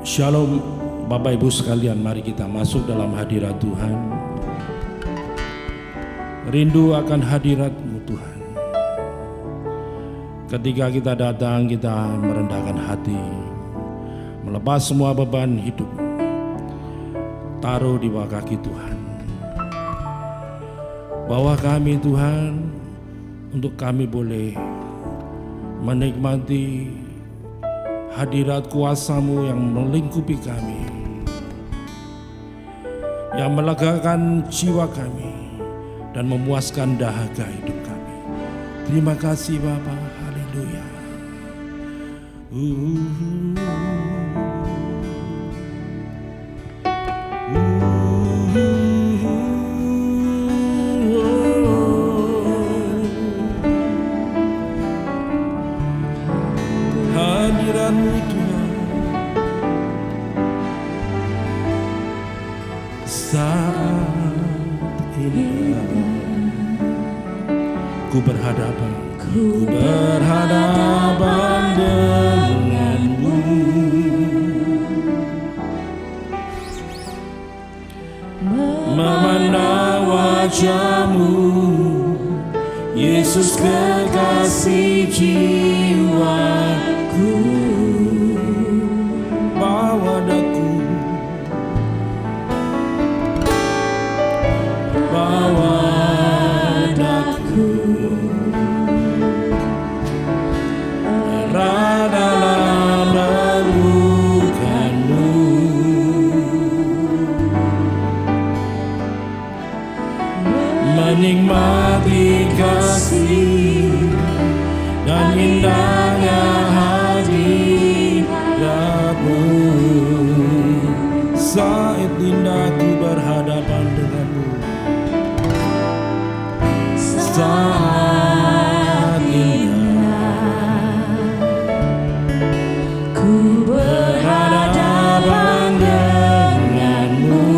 Shalom Bapak Ibu sekalian, mari kita masuk dalam hadirat Tuhan. Rindu akan hadirat-Mu Tuhan. Ketika kita datang, kita merendahkan hati, melepas semua beban hidup, taruh di bawah kaki Tuhan. Bawa kami Tuhan, untuk kami boleh menikmati hadirat kuasa-Mu yang melingkupi kami, yang melegakan jiwa kami dan memuaskan dahaga hidup kami. Terima kasih Bapa, haleluya. Hadirat-Mu Tuhan, saat ini ku berhadapan denganmu, memandang wajah-Mu, Yesus kekasih jiwaku. Bawa daku, bawa daku, dalam pelukan-Mu, menikmati kasih dan indahnya hadirat-Mu. Saat indah ku berhadapan denganmu, saat indah ku berhadapan denganmu,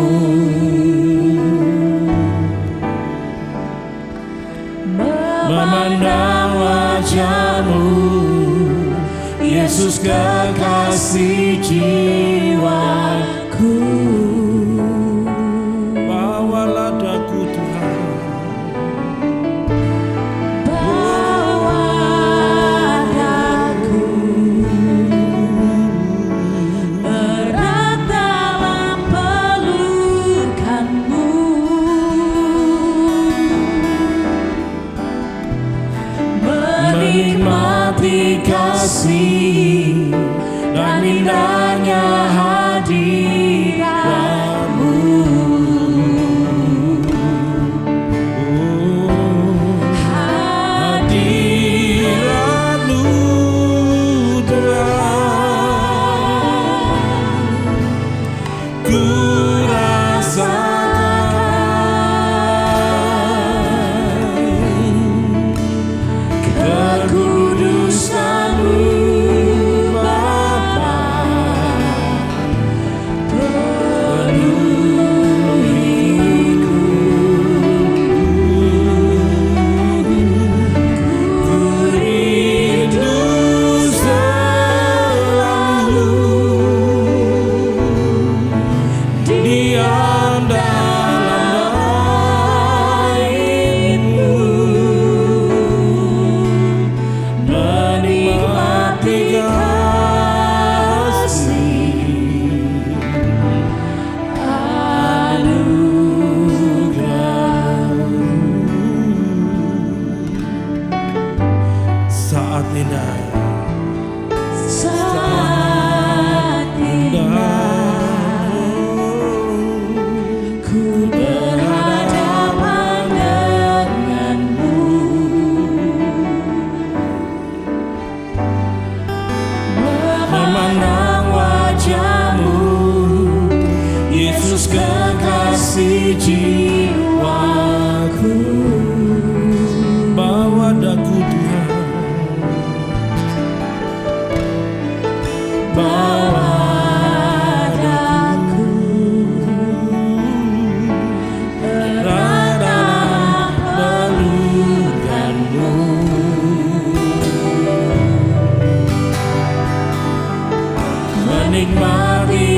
memandang wajah-Mu, Yesus kekasih jiwaku. Bawalah daku Tuhan, bawa daku, erat dalam pelukan-Mu, menikmati kasih dan indahnya hadirat-Mu. Hadirat-Mu Tuhan, ku rasakan kekudusan-Mu Bapa, penuhiku. Ku rindu selalu diam dalam bait-Mu, menikmati kasih anugerah-Mu. Saat indah, saat indah ku berhadapan denganmu, memandang wajah-Mu, Yesus kekasih jiwaku. Bawa daku Tuhan, bawa daku, erat dalam pelukan-Mu, menikmati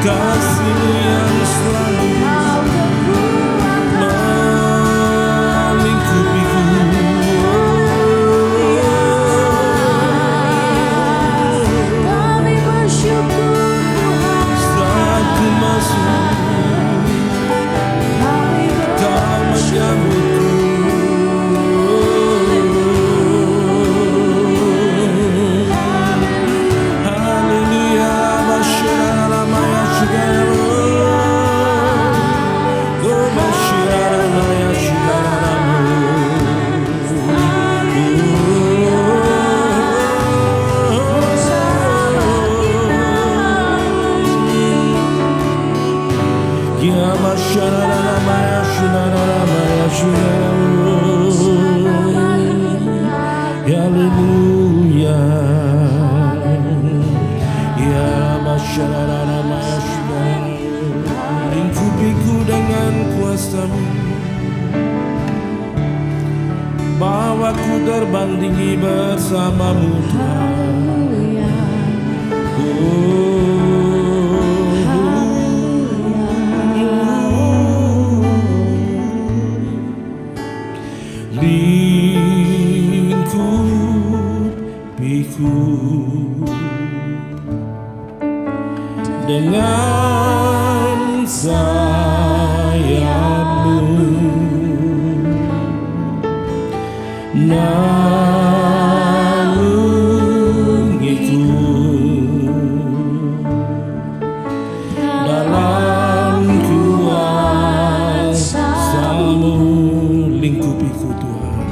kasih-Mu yang selalu melingkupiku. Kami bersyukur Tuhan, Saat ku masuk, kami Kau menyambutku. Haleluya, masyarakat maya syukur. Oh, masyarakat maya syukur. Ya masyarakat maya syukur. Haleluya. Ya masyarakat maya syukur. Lingkupiku dengan kuasa-Mu, bawaku terbang tinggi bersama-Mu Tuhan. Lingkupiku dengan sayap-Mu, naungiku dalam kuasa-Mu. Lingkupiku Tuhan,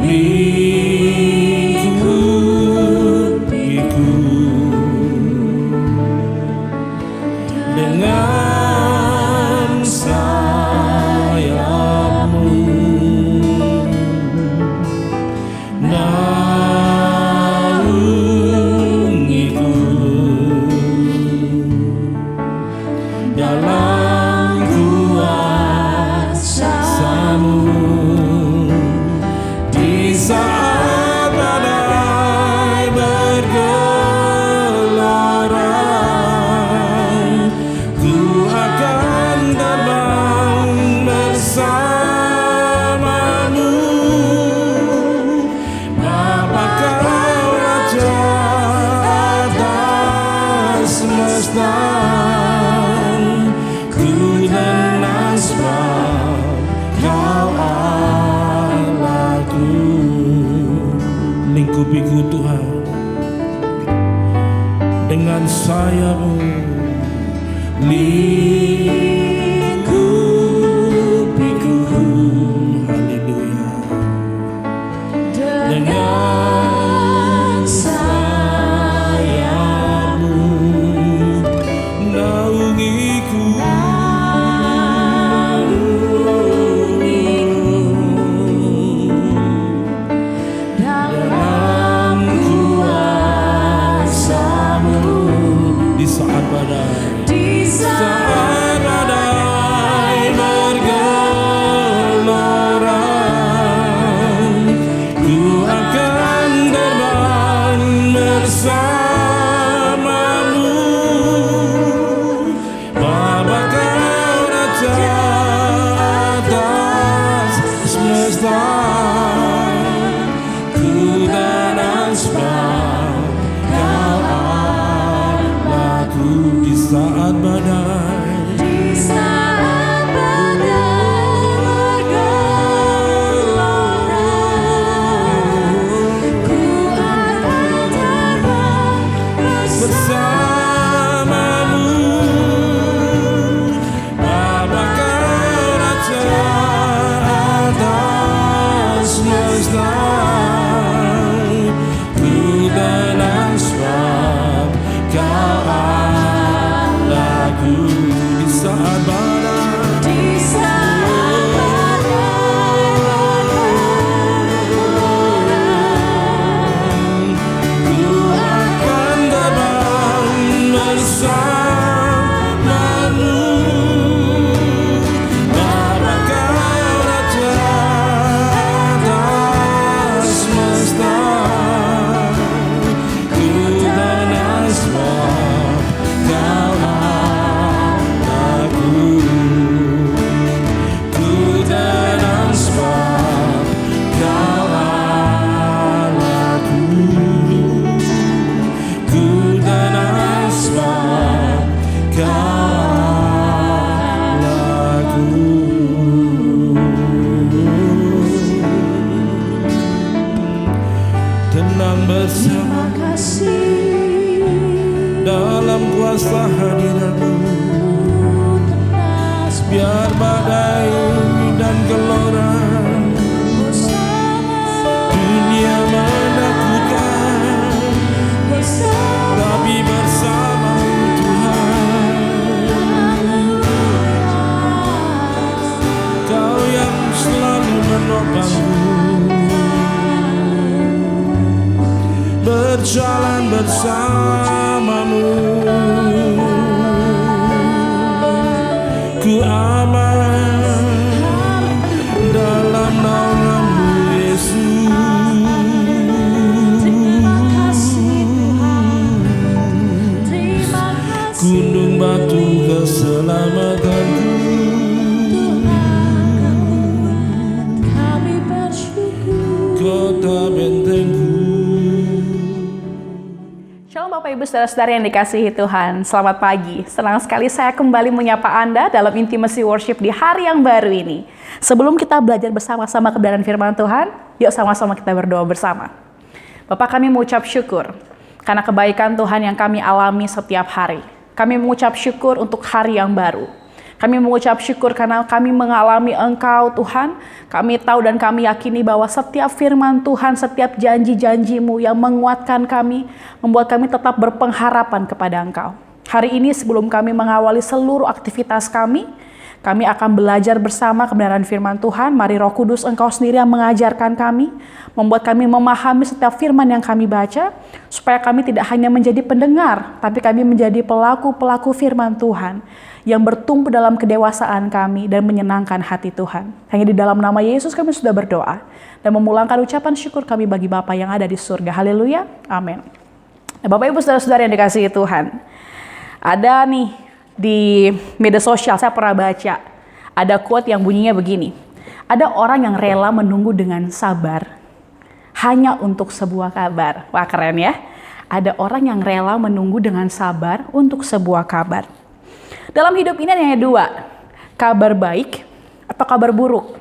lingkupiku dengan sayap-Mu, naungiku dalam kuasa-Mu. Di saat badai bergelora, ku akan terbang bersama-Mu. Bapa Kau Raja atas semesta, ku tenang sebab Kau Allahku. Lingkupiku Tuhan dengan sayap-Mu, lingkupiku. Haleluya. Dengan sayap-Mu, naungiku dalam kuasa-Mu. Di saat badai, di saat badai bergelora, ku akan terbang bersama-Mu. Bapa Kau Raja atas semesta, ku tenang sebab Kau Allahku. Di saat badai, di saat badai bergelora, ku akan terbang bersama-Mu. Bapa Kau Raja atas semesta, ku tenang sebab Kau Allahku. Di saat badai, di saat badai bergelora, ku akan terbang bersama-Mu. Bapa Kau Raja atas semesta, ku tenang sebab Kau lagu. Tenang bersama dalam kuasa hadirat-Mu. Biar badai dan gelora dunia menakutkan, tapi bersama Tuhan, Kau yang selalu menopangku. Berjalan bersama-Mu, ku aman dalam naungan-Mu Yesus. Gunung batu keselamatanku, kota bentengku. Shalom Bapak Ibu Saudara-saudara yang dikasihi Tuhan, selamat pagi. Senang sekali saya kembali menyapa Anda dalam Intimacy Worship di hari yang baru ini. Sebelum kita belajar bersama-sama kebenaran firman Tuhan, yuk sama-sama kita berdoa bersama. Bapak, kami mengucap syukur karena kebaikan Tuhan yang kami alami setiap hari. Kami mengucap syukur untuk hari yang baru. Kami mengucap syukur karena kami mengalami Engkau Tuhan. Kami tahu dan kami yakini bahwa setiap firman Tuhan, setiap janji-janji-Mu yang menguatkan kami, membuat kami tetap berpengharapan kepada Engkau. Hari ini sebelum kami mengawali seluruh aktivitas kami akan belajar bersama kebenaran firman Tuhan. Mari Roh Kudus Engkau sendiri yang mengajarkan kami, membuat kami memahami setiap firman yang kami baca, supaya kami tidak hanya menjadi pendengar, tapi kami menjadi pelaku-pelaku firman Tuhan yang bertumbuh dalam kedewasaan kami dan menyenangkan hati Tuhan. Hanya di dalam nama Yesus kami sudah berdoa dan memulangkan ucapan syukur kami bagi Bapa yang ada di surga. Haleluya, amin. Nah, Bapak Ibu Saudara-saudara yang dikasihi Tuhan, ada nih di media sosial saya pernah baca, ada quote yang bunyinya begini: ada orang yang rela menunggu dengan sabar hanya untuk sebuah kabar. Wah, keren ya. Ada orang yang rela menunggu dengan sabar untuk sebuah kabar. Dalam hidup ini ada dua, kabar baik atau kabar buruk.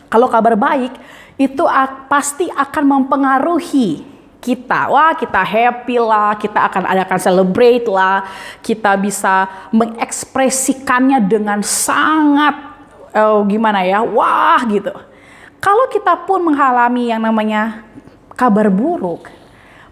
Kalau kabar baik itu pasti akan mempengaruhi kita. Wah, kita happy lah, kita akan adakan celebrate lah, kita bisa mengekspresikannya dengan sangat wah gitu. Kalau kita pun mengalami yang namanya kabar buruk,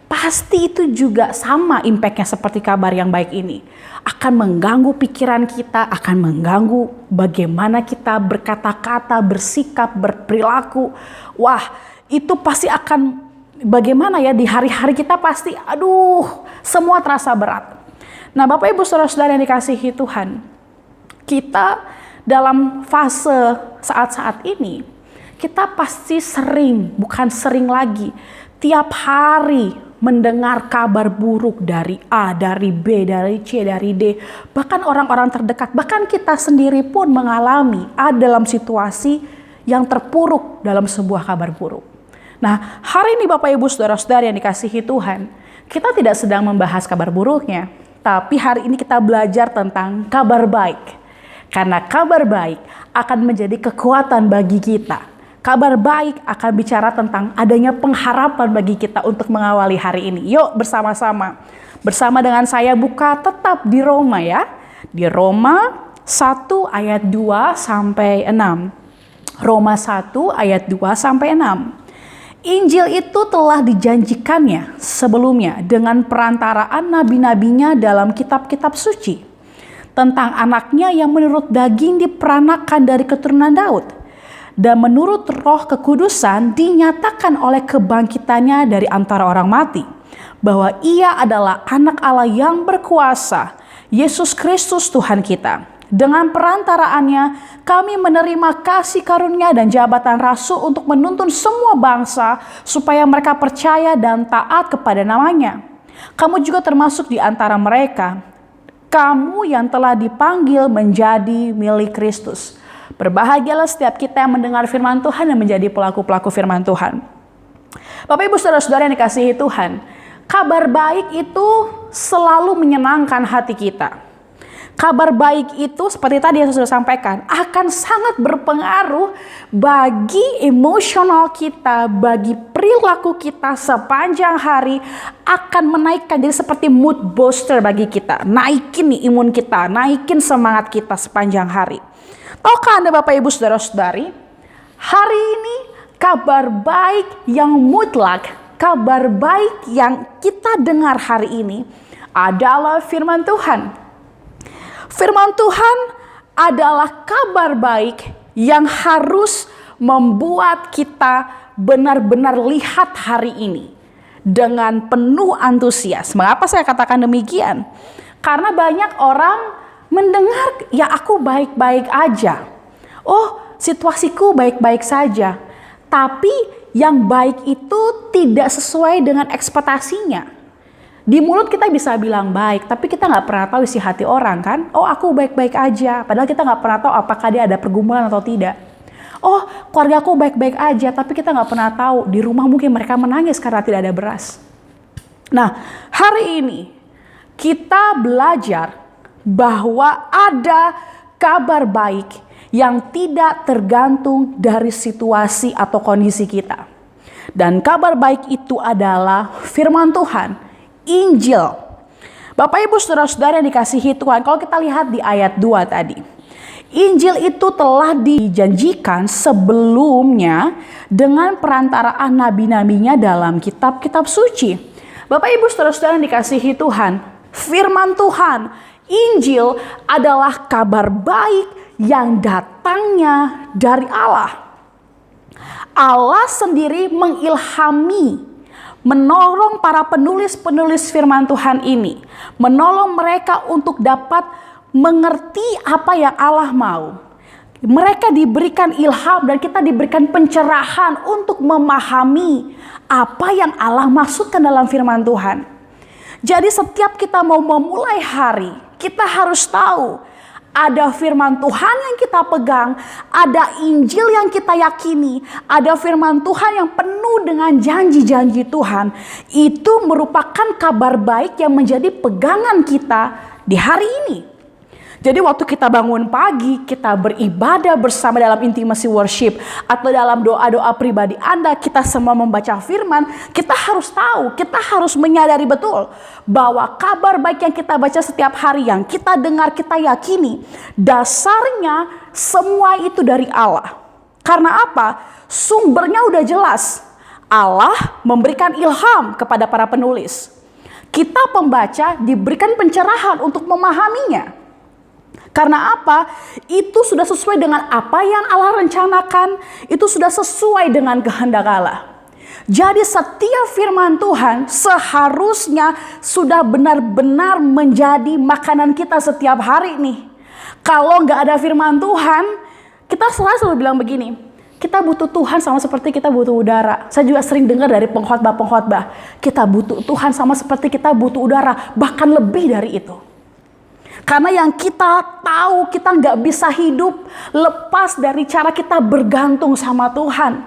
pasti itu juga sama impactnya seperti kabar yang baik ini. Akan mengganggu pikiran kita, akan mengganggu bagaimana kita berkata-kata, bersikap, berperilaku. Wah, itu pasti akan bagaimana ya di hari-hari kita pasti, semua terasa berat. Nah, Bapak Ibu Saudara-saudara yang dikasihi Tuhan, kita dalam fase saat-saat ini, kita pasti bukan sering lagi, tiap hari mendengar kabar buruk dari A, dari B, dari C, dari D. Bahkan orang-orang terdekat, bahkan kita sendiri pun mengalami dalam situasi yang terpuruk dalam sebuah kabar buruk. Nah, hari ini Bapak Ibu Saudara-saudara yang dikasihi Tuhan, kita tidak sedang membahas kabar buruknya, tapi hari ini kita belajar tentang kabar baik. Karena kabar baik akan menjadi kekuatan bagi kita. Kabar baik akan bicara tentang adanya pengharapan bagi kita untuk mengawali hari ini. Yuk bersama-sama. Bersama dengan saya buka tetap di Roma ya. Di Roma 1 ayat 2 sampai 6. Roma 1 ayat 2 sampai 6. Injil itu telah dijanjikannya sebelumnya dengan perantaraan nabi-nabinya dalam kitab-kitab suci. Tentang anaknya yang menurut daging diperanakan dari keturunan Daud. Dan menurut Roh Kekudusan dinyatakan oleh kebangkitannya dari antara orang mati, bahwa ia adalah anak Allah yang berkuasa, Yesus Kristus Tuhan kita. Dengan perantaraannya kami menerima kasih karunia dan jabatan rasul untuk menuntun semua bangsa supaya mereka percaya dan taat kepada namanya. Kamu juga termasuk di antara mereka, kamu yang telah dipanggil menjadi milik Kristus. Berbahagialah setiap kita yang mendengar firman Tuhan dan menjadi pelaku-pelaku firman Tuhan. Bapak Ibu Saudara-saudara yang dikasihi Tuhan, kabar baik itu selalu menyenangkan hati kita. Kabar baik itu seperti tadi yang saya sudah sampaikan akan sangat berpengaruh bagi emosional kita, bagi perilaku kita sepanjang hari, akan menaikkan, jadi seperti mood booster bagi kita. Naikin nih imun kita, naikin semangat kita sepanjang hari. Tahukah Anda Bapak Ibu Saudara-saudari, hari ini kabar baik yang mutlak, kabar baik yang kita dengar hari ini adalah firman Tuhan. Firman Tuhan adalah kabar baik yang harus membuat kita benar-benar lihat hari ini dengan penuh antusias. Mengapa saya katakan demikian? Karena banyak orang mendengar, ya aku baik-baik aja. Oh, situasiku baik-baik saja. Tapi yang baik itu tidak sesuai dengan ekspektasinya. Di mulut kita bisa bilang baik, tapi kita nggak pernah tahu isi hati orang kan. Oh, aku baik-baik aja, padahal kita nggak pernah tahu apakah dia ada pergumulan atau tidak. Oh, keluarga aku baik-baik aja, tapi kita nggak pernah tahu di rumah mungkin mereka menangis karena tidak ada beras. Nah, hari ini kita belajar bahwa ada kabar baik yang tidak tergantung dari situasi atau kondisi kita. Dan kabar baik itu adalah firman Tuhan, Injil. Bapak Ibu Saudara-saudara yang dikasihi Tuhan, kalau kita lihat di ayat 2 tadi, Injil itu telah dijanjikan sebelumnya dengan perantaraan nabi-nabinya dalam kitab-kitab suci. Bapak Ibu Saudara-saudara yang dikasihi Tuhan, firman Tuhan, Injil adalah kabar baik yang datangnya dari Allah. Allah sendiri mengilhami, menolong para penulis-penulis firman Tuhan ini, menolong mereka untuk dapat mengerti apa yang Allah mau. Mereka diberikan ilham dan kita diberikan pencerahan untuk memahami apa yang Allah maksudkan dalam firman Tuhan. Jadi setiap kita mau memulai hari, kita harus tahu ada firman Tuhan yang kita pegang, ada Injil yang kita yakini, ada firman Tuhan yang penuh dengan janji-janji Tuhan. Itu merupakan kabar baik yang menjadi pegangan kita di hari ini. Jadi waktu kita bangun pagi, kita beribadah bersama dalam intimacy worship atau dalam doa-doa pribadi Anda, kita semua membaca firman, kita harus tahu, kita harus menyadari betul bahwa kabar baik yang kita baca setiap hari, yang kita dengar, kita yakini, dasarnya semua itu dari Allah. Karena apa? Sumbernya udah jelas. Allah memberikan ilham kepada para penulis. Kita pembaca diberikan pencerahan untuk memahaminya. Karena apa? Itu sudah sesuai dengan apa yang Allah rencanakan. Itu sudah sesuai dengan kehendak Allah. Jadi setiap firman Tuhan seharusnya sudah benar-benar menjadi makanan kita setiap hari nih. Kalau nggak ada firman Tuhan, kita selalu bilang begini, kita butuh Tuhan sama seperti kita butuh udara. Saya juga sering dengar dari pengkhotbah, kita butuh Tuhan sama seperti kita butuh udara, bahkan lebih dari itu. Karena yang kita tahu, kita nggak bisa hidup lepas dari cara kita bergantung sama Tuhan.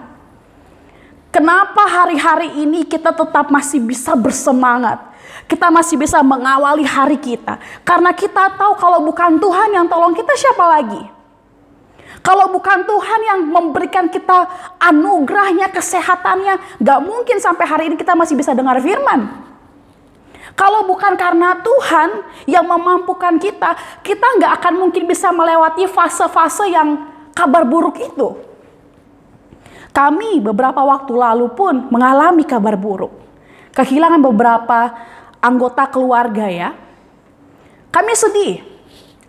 Kenapa hari-hari ini kita tetap masih bisa bersemangat? Kita masih bisa mengawali hari kita. Karena kita tahu kalau bukan Tuhan yang tolong kita, siapa lagi? Kalau bukan Tuhan yang memberikan kita anugerahnya, kesehatannya, nggak mungkin sampai hari ini kita masih bisa dengar firman. Kalau bukan karena Tuhan yang memampukan kita, kita nggak akan mungkin bisa melewati fase-fase yang kabar buruk itu. Kami beberapa waktu lalu pun mengalami kabar buruk. Kehilangan beberapa anggota keluarga ya. Kami sedih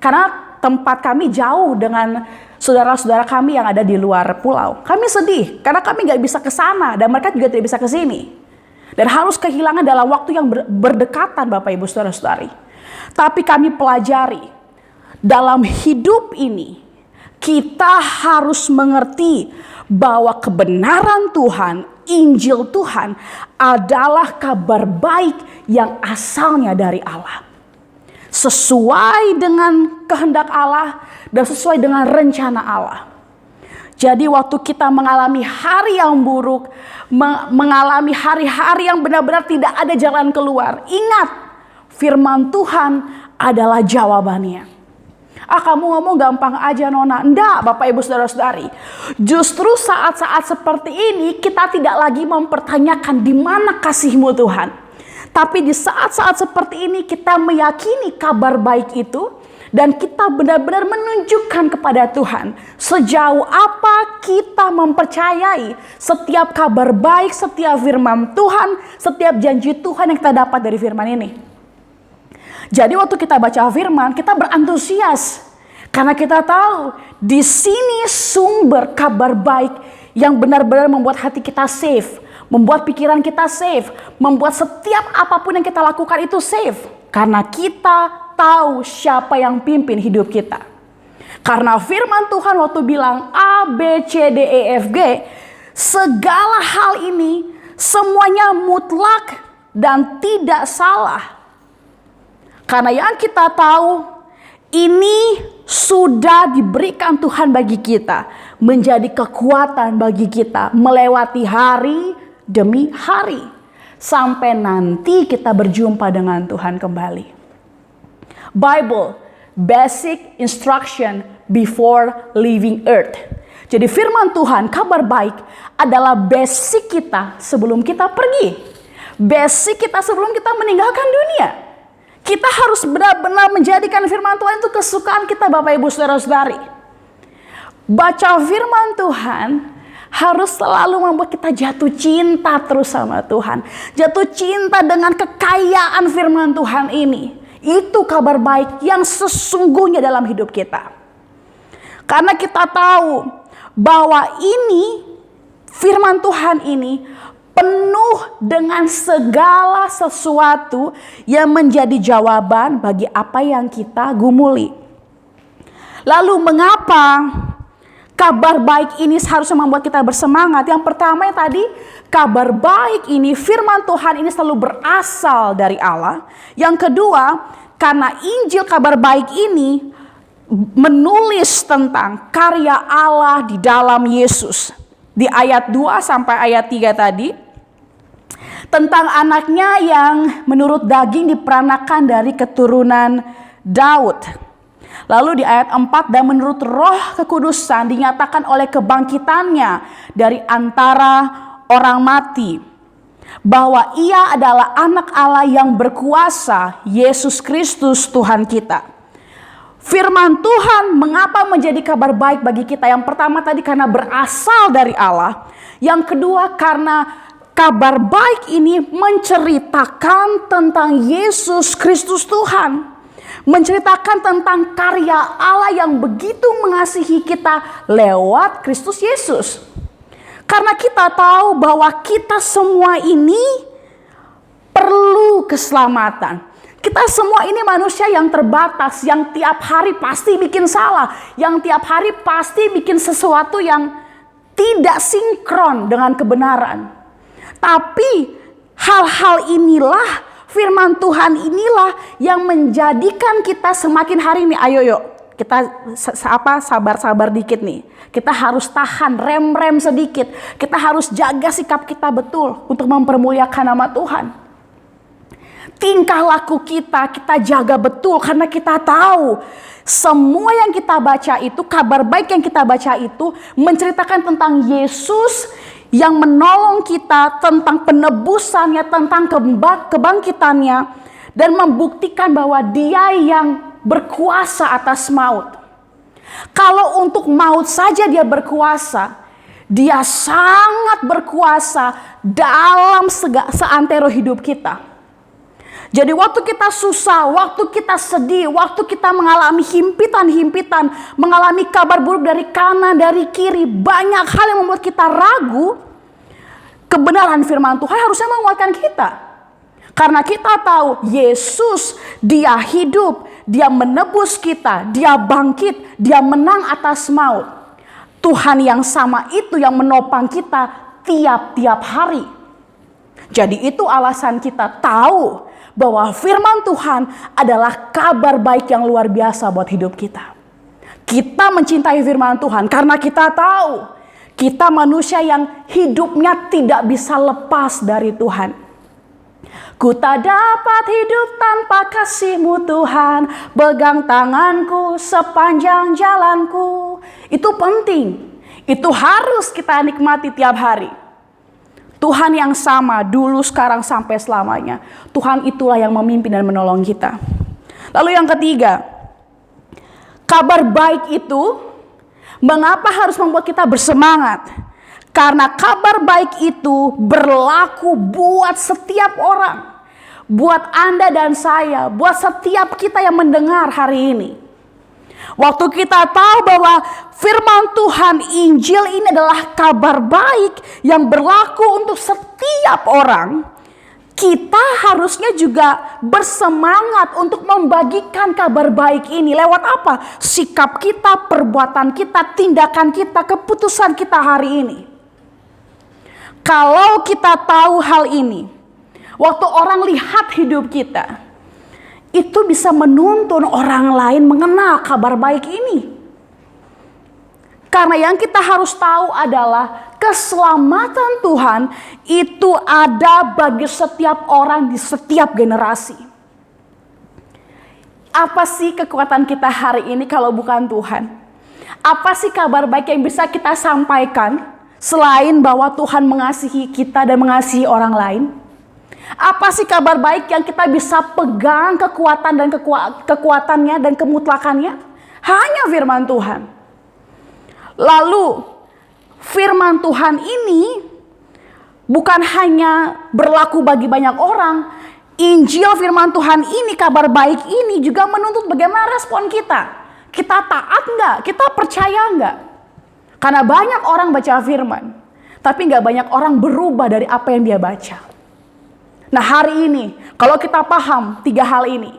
karena tempat kami jauh dengan saudara-saudara kami yang ada di luar pulau. Kami sedih karena kami nggak bisa ke sana dan mereka juga tidak bisa ke sini. Dan harus kehilangan dalam waktu yang berdekatan Bapak Ibu Saudara-saudari. Tapi kami pelajari, dalam hidup ini kita harus mengerti bahwa kebenaran Tuhan, Injil Tuhan adalah kabar baik yang asalnya dari Allah. Sesuai dengan kehendak Allah dan sesuai dengan rencana Allah. Jadi waktu kita mengalami hari yang buruk, mengalami hari-hari yang benar-benar tidak ada jalan keluar, ingat firman Tuhan adalah jawabannya. Kamu ngomong gampang aja Nona. Enggak Bapak Ibu Saudara-saudari. Justru saat-saat seperti ini kita tidak lagi mempertanyakan di mana kasih-Mu Tuhan. Tapi di saat-saat seperti ini kita meyakini kabar baik itu. Dan kita benar-benar menunjukkan kepada Tuhan sejauh apa kita mempercayai setiap kabar baik, setiap firman Tuhan, setiap janji Tuhan yang kita dapat dari firman ini. Jadi waktu kita baca firman, kita berantusias. Karena kita tahu di sini sumber kabar baik yang benar-benar membuat hati kita safe. Membuat pikiran kita safe. Membuat setiap apapun yang kita lakukan itu safe. Karena kita tahu siapa yang pimpin hidup kita. Karena firman Tuhan waktu bilang A, B, C, D, E, F, G. Segala hal ini semuanya mutlak dan tidak salah. Karena yang kita tahu ini sudah diberikan Tuhan bagi kita. Menjadi kekuatan bagi kita melewati hari demi hari. Sampai nanti kita berjumpa dengan Tuhan kembali. Bible, basic instruction before leaving earth. Jadi firman Tuhan, kabar baik adalah basic kita sebelum kita pergi. Basic kita sebelum kita meninggalkan dunia. Kita harus benar-benar menjadikan firman Tuhan itu kesukaan kita Bapak Ibu Saudara-saudari. Baca firman Tuhan harus selalu membuat kita jatuh cinta terus sama Tuhan. Jatuh cinta dengan kekayaan firman Tuhan ini. Itu kabar baik yang sesungguhnya dalam hidup kita. Karena kita tahu bahwa ini firman Tuhan ini penuh dengan segala sesuatu yang menjadi jawaban bagi apa yang kita gumuli. Lalu mengapa kabar baik ini seharusnya membuat kita bersemangat? Yang pertama yang tadi, kabar baik ini, firman Tuhan ini selalu berasal dari Allah. Yang kedua, karena Injil kabar baik ini menulis tentang karya Allah di dalam Yesus. Di ayat 2 sampai ayat 3 tadi, tentang anaknya yang menurut daging diperanakan dari keturunan Daud. Lalu di ayat 4, dan menurut roh kekudusan dinyatakan oleh kebangkitannya dari antara orang mati. Bahwa ia adalah anak Allah yang berkuasa, Yesus Kristus Tuhan kita. Firman Tuhan mengapa menjadi kabar baik bagi kita? Yang pertama tadi karena berasal dari Allah. Yang kedua karena kabar baik ini menceritakan tentang Yesus Kristus Tuhan. Menceritakan tentang karya Allah yang begitu mengasihi kita lewat Kristus Yesus. Karena kita tahu bahwa kita semua ini perlu keselamatan. Kita semua ini manusia yang terbatas, yang tiap hari pasti bikin salah, yang tiap hari pasti bikin sesuatu yang tidak sinkron dengan kebenaran. Tapi hal-hal inilah, firman Tuhan inilah yang menjadikan kita semakin hari ini. Ayo yuk, kita sabar-sabar dikit nih. Kita harus tahan, rem sedikit. Kita harus jaga sikap kita betul untuk mempermuliakan nama Tuhan. Tingkah laku kita jaga betul karena kita tahu semua yang kita baca itu, kabar baik yang kita baca itu menceritakan tentang Yesus yang menolong kita, tentang penebusannya, tentang kebangkitannya, dan membuktikan bahwa Dia yang berkuasa atas maut. Kalau untuk maut saja Dia berkuasa, Dia sangat berkuasa dalam seantero hidup kita. Jadi waktu kita susah, waktu kita sedih, waktu kita mengalami himpitan-himpitan, mengalami kabar buruk dari kanan, dari kiri, banyak hal yang membuat kita ragu, kebenaran firman Tuhan harusnya menguatkan kita. Karena kita tahu Yesus, Dia hidup, Dia menebus kita, Dia bangkit, Dia menang atas maut. Tuhan yang sama itu yang menopang kita tiap-tiap hari. Jadi itu alasan kita tahu bahwa firman Tuhan adalah kabar baik yang luar biasa buat hidup kita. Kita mencintai firman Tuhan karena kita tahu kita manusia yang hidupnya tidak bisa lepas dari Tuhan. Ku tak dapat hidup tanpa kasih-Mu Tuhan, pegang tanganku sepanjang jalanku. Itu penting, itu harus kita nikmati tiap hari. Tuhan yang sama dulu, sekarang, sampai selamanya. Tuhan itulah yang memimpin dan menolong kita. Lalu yang ketiga, kabar baik itu mengapa harus membuat kita bersemangat? Karena kabar baik itu berlaku buat setiap orang. Buat Anda dan saya, buat setiap kita yang mendengar hari ini. Waktu kita tahu bahwa firman Tuhan, Injil ini adalah kabar baik yang berlaku untuk setiap orang, kita harusnya juga bersemangat untuk membagikan kabar baik ini. Lewat apa? Sikap kita, perbuatan kita, tindakan kita, keputusan kita hari ini. Kalau kita tahu hal ini, waktu orang lihat hidup kita, itu bisa menuntun orang lain mengenal kabar baik ini. Karena yang kita harus tahu adalah keselamatan Tuhan itu ada bagi setiap orang di setiap generasi. Apa sih kekuatan kita hari ini kalau bukan Tuhan? Apa sih kabar baik yang bisa kita sampaikan selain bahwa Tuhan mengasihi kita dan mengasihi orang lain? Apa sih kabar baik yang kita bisa pegang kekuatan dan kekuatannya dan kemutlakannya? Hanya firman Tuhan. Lalu firman Tuhan ini bukan hanya berlaku bagi banyak orang. Injil firman Tuhan ini, kabar baik ini juga menuntut bagaimana respon kita. Kita taat nggak? Kita percaya nggak? Karena banyak orang baca firman, tapi nggak banyak orang berubah dari apa yang dia baca. Nah hari ini, kalau kita paham 3 hal ini,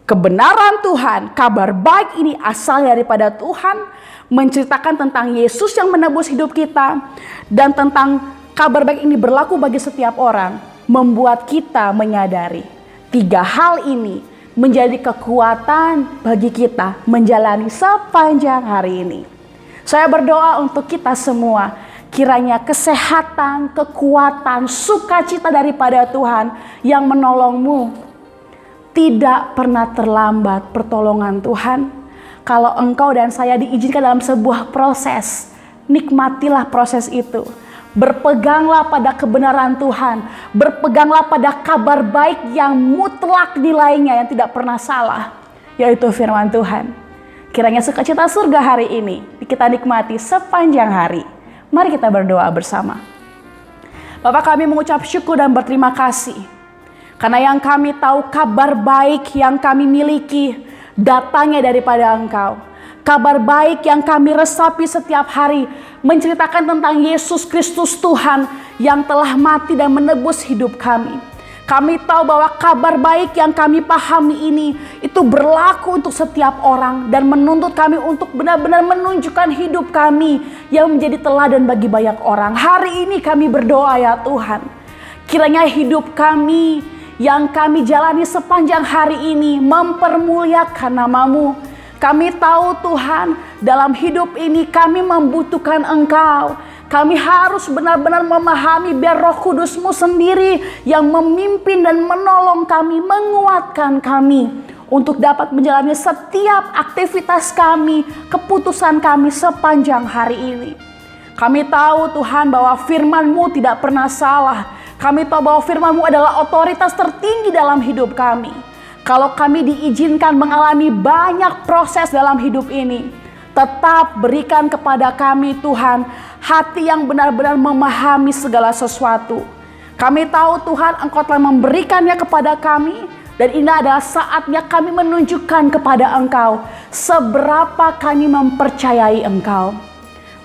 kebenaran Tuhan, kabar baik ini asal daripada Tuhan, menceritakan tentang Yesus yang menebus hidup kita, dan tentang kabar baik ini berlaku bagi setiap orang, membuat kita menyadari 3 hal ini menjadi kekuatan bagi kita menjalani sepanjang hari ini. Saya berdoa untuk kita semua, kiranya kesehatan, kekuatan, sukacita daripada Tuhan yang menolongmu. Tidak pernah terlambat pertolongan Tuhan. Kalau engkau dan saya diizinkan dalam sebuah proses, nikmatilah proses itu. Berpeganglah pada kebenaran Tuhan. Berpeganglah pada kabar baik yang mutlak nilainya, yang tidak pernah salah, yaitu firman Tuhan. Kiranya sukacita surga hari ini kita nikmati sepanjang hari. Mari kita berdoa bersama. Bapak, kami mengucap syukur dan berterima kasih. Karena yang kami tahu kabar baik yang kami miliki datangnya daripada Engkau. Kabar baik yang kami resapi setiap hari menceritakan tentang Yesus Kristus Tuhan yang telah mati dan menebus hidup kami. Kami tahu bahwa kabar baik yang kami pahami ini itu berlaku untuk setiap orang dan menuntut kami untuk benar-benar menunjukkan hidup kami yang menjadi teladan bagi banyak orang. Hari ini kami berdoa ya Tuhan, kiranya hidup kami yang kami jalani sepanjang hari ini mempermuliakan nama-Mu. Kami tahu Tuhan, dalam hidup ini kami membutuhkan Engkau. Kami harus benar-benar memahami biar Roh Kudus-Mu sendiri yang memimpin dan menolong kami, menguatkan kami untuk dapat menjalani setiap aktivitas kami, keputusan kami sepanjang hari ini. Kami tahu Tuhan bahwa firman-Mu tidak pernah salah. Kami tahu bahwa firman-Mu adalah otoritas tertinggi dalam hidup kami. Kalau kami diizinkan mengalami banyak proses dalam hidup ini, tetap berikan kepada kami Tuhan hati yang benar-benar memahami segala sesuatu. Kami tahu Tuhan Engkau telah memberikannya kepada kami, dan ini adalah saatnya kami menunjukkan kepada Engkau seberapa kami mempercayai Engkau.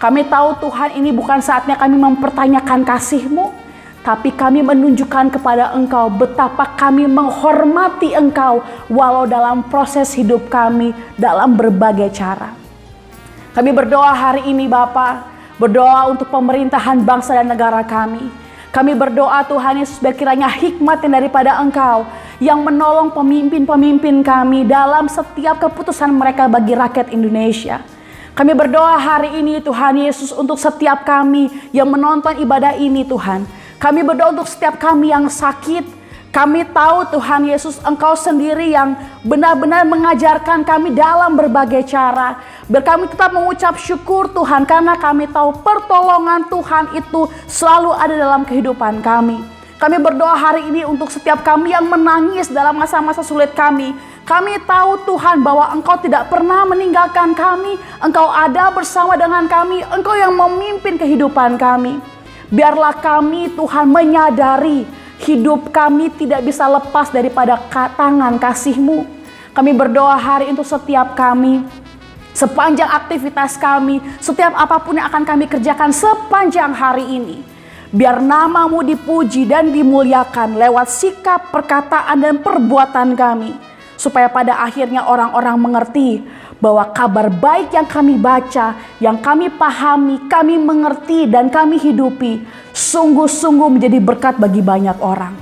Kami tahu Tuhan ini bukan saatnya kami mempertanyakan kasih-Mu, tapi kami menunjukkan kepada Engkau betapa kami menghormati Engkau walau dalam proses hidup kami dalam berbagai cara. Kami berdoa hari ini Bapa, berdoa untuk pemerintahan bangsa dan negara kami. Kami berdoa Tuhan Yesus biar kiranya hikmat yang daripada Engkau yang menolong pemimpin-pemimpin kami dalam setiap keputusan mereka bagi rakyat Indonesia. Kami berdoa hari ini Tuhan Yesus untuk setiap kami yang menonton ibadah ini Tuhan. Kami berdoa untuk setiap kami yang sakit. Kami tahu Tuhan Yesus, Engkau sendiri yang benar-benar mengajarkan kami dalam berbagai cara. Biar kami tetap mengucap syukur Tuhan, karena kami tahu pertolongan Tuhan itu selalu ada dalam kehidupan kami. Kami berdoa hari ini untuk setiap kami yang menangis dalam masa-masa sulit kami. Kami tahu Tuhan bahwa Engkau tidak pernah meninggalkan kami. Engkau ada bersama dengan kami. Engkau yang memimpin kehidupan kami. Biarlah kami Tuhan menyadari hidup kami tidak bisa lepas daripada tangan kasih-Mu. Kami berdoa hari untuk setiap kami. Sepanjang aktivitas kami, setiap apapun yang akan kami kerjakan sepanjang hari ini. Biar nama-Mu dipuji dan dimuliakan lewat sikap, perkataan, dan perbuatan kami. Supaya pada akhirnya orang-orang mengerti bahwa kabar baik yang kami baca, yang kami pahami, kami mengerti, dan kami hidupi, sungguh-sungguh menjadi berkat bagi banyak orang.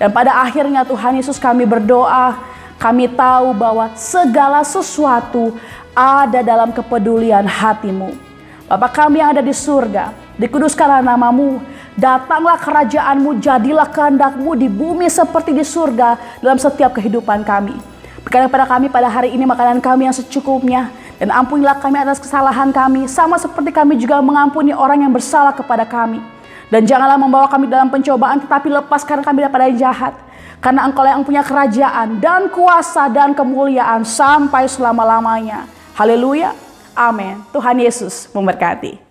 Dan pada akhirnya Tuhan Yesus, kami berdoa, kami tahu bahwa segala sesuatu ada dalam kepedulian hati-Mu. Bapa kami yang ada di surga, dikuduskanlah nama-Mu, datanglah kerajaan-Mu, jadilah kehendak-Mu di bumi seperti di surga dalam setiap kehidupan kami. Berikan kepada kami pada hari ini makanan kami yang secukupnya, dan ampunilah kami atas kesalahan kami, sama seperti kami juga mengampuni orang yang bersalah kepada kami. Dan janganlah membawa kami dalam pencobaan, tetapi lepaskan kami daripada yang jahat. Karena Engkau yang punya kerajaan dan kuasa dan kemuliaan sampai selama-lamanya. Haleluya. Amin. Tuhan Yesus memberkati.